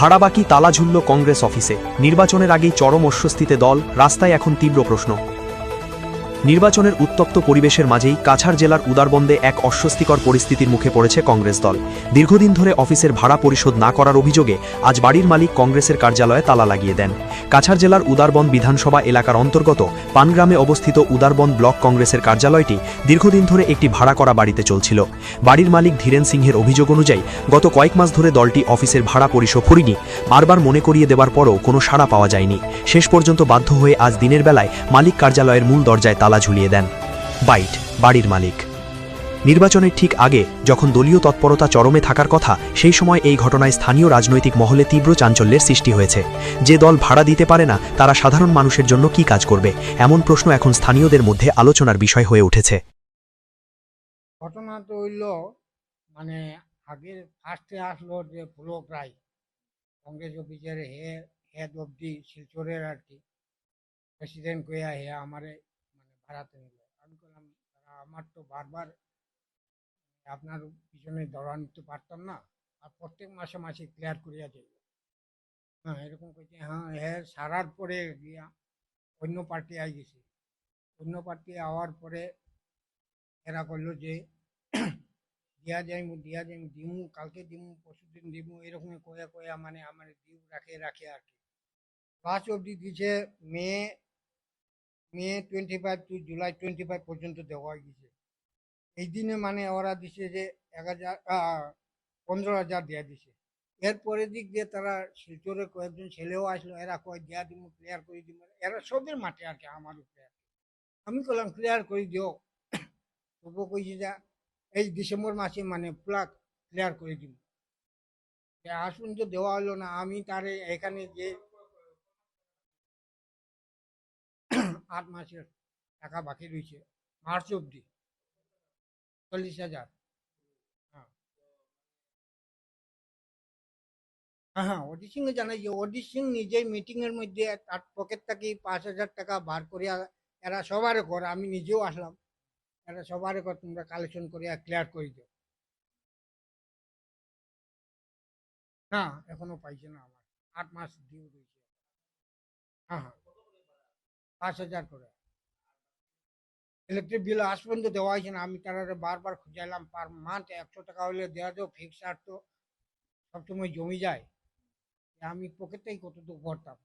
ভাড়া বাকি, তালা ঝুলল কংগ্রেস অফিসে। নির্বাচনের আগেই চরম অস্বস্তিতে দল, রাস্তায় এখন তীব্র প্রশ্ন। নির্বাচনের উত্তপ্ত পরিবেশের মাঝেই কাছাড় জেলার উদারবন্দে এক অস্বস্তিকর পরিস্থিতির মুখে পড়েছে কংগ্রেস দল। দীর্ঘদিন ধরে অফিসের ভাড়া পরিশোধ না করার অভিযোগে আজ বাড়ির মালিক কংগ্রেসের কার্যালয়ে তালা লাগিয়ে দেন। কাছাড় জেলার উদারবন্দ বিধানসভা এলাকার অন্তর্গত পানগ্রামে অবস্থিত উদারবন্দ ব্লক কংগ্রেসের কার্যালয়টি দীর্ঘদিন ধরে একটি ভাড়া করা বাড়িতে চলছিল। বাড়ির মালিক ধীরেন সিংহের অভিযোগ অনুযায়ী গত কয়েক মাস ধরে দলটি অফিসের ভাড়া পরিশোধ করেনি। বারবার মনে করিয়ে দেবার পরও কোনো সাড়া পাওয়া যায়নি। শেষ পর্যন্ত বাধ্য হয়ে আজ দিনের বেলায় মালিক কার্যালয়ের মূল দরজায় তালা ঝুলিয়ে দেন। বাইট, বাড়ির মালিক। নির্বাচনের ঠিক আগে যখন দলীয় তৎপরতা চরমে থাকার কথা, সেই সময় এই ঘটনায় স্থানীয় রাজনৈতিক মহলে তীব্র চাঞ্চল্যের সৃষ্টি হয়েছে। যে দল ভাড়া দিতে পারে না, তারা সাধারণ মানুষের জন্য কি কাজ করবে, এমন প্রশ্ন এখন স্থানীয়দের মধ্যে আলোচনার বিষয় হয়ে উঠেছে। ঘটনা তো হইল মানে আগের ফার্স্টে আসলো যে পুলক রায় কংগ্রেস অফিসের হেড অব্দি শিলচরের আর কি প্রেসিডেন্ট কইয়া আমারে মানে ভাড়াতে নিল। আমি বললাম আমার তো বারবার আপনার পিছনে দৌড়া নিতে পারতাম না, আর প্রত্যেক মাসে মাসে ক্লিয়ার করিয়া যাই। হ্যাঁ, এরকম কইছে। হ্যাঁ, সারার পরে গিয়া অন্য পার্টি আই গেছে। অন্য পার্টি আওয়ার পরে এরা করলো যে দিয়া যাইমু দিমু, কালকে দিমু, পরশুদিন দিমু, এরকম কয়া কয়া মানে আমার ডিউ রাখে রাখে আর কি। লাস্ট অবধি দিছে মে মে 25 টু জুলাই 25 পর্যন্ত দেওয়া গেছে। এই দিনে মানে ওরা দিছে যে 15,000 দেওয়া দিছে। এরপরে দিক দিয়ে তারা শিলচরের কয়েকজন ছেলেও আসলো, এরা কয় দেয়া দিমু, ক্লিয়ার করে দিব। এরা সবের মাঠে আর কি আমার উপরে। আমি বললাম ক্লিয়ার করে দিও। তবু কইছে যা এই ডিসেম্বর মাসে মানে পুরা ক্লিয়ার করে দিব। আসুন তো দেওয়া হলো না। আমি তারে এখানে যে 8 মাসের টাকা বাকি রয়েছে মার্চ অব্দি 40,000। হ্যাঁ, হ্যাঁ, অজিত সিং জানাই যে অজিত সিং নিজেই মিটিং এর মধ্যে তার পকেট থেকে 5,000 টাকা বার করিয়া এরা সবার কর, আমি নিজেও আসলাম, এরা সবার কর তোমরা কালেকশন করিয়া ক্লিয়ার করে দিও। না, এখনো পাইছে না। আমার 8 মাস ডিউ রয়েছে। হ্যাঁ, হ্যাঁ, 5,000 করে ইলেকট্রিক বিল আজ পর্যন্ত দেওয়া হয়েছে না। আমি তারা বারবার খুঁজাইলাম, পার মান্থ 100 টাকা হলে দেওয়া যাও, ফিক্স আর তো সবসময় জমি যায়। আমি পকেটটাই কতটুকু ভরতাম।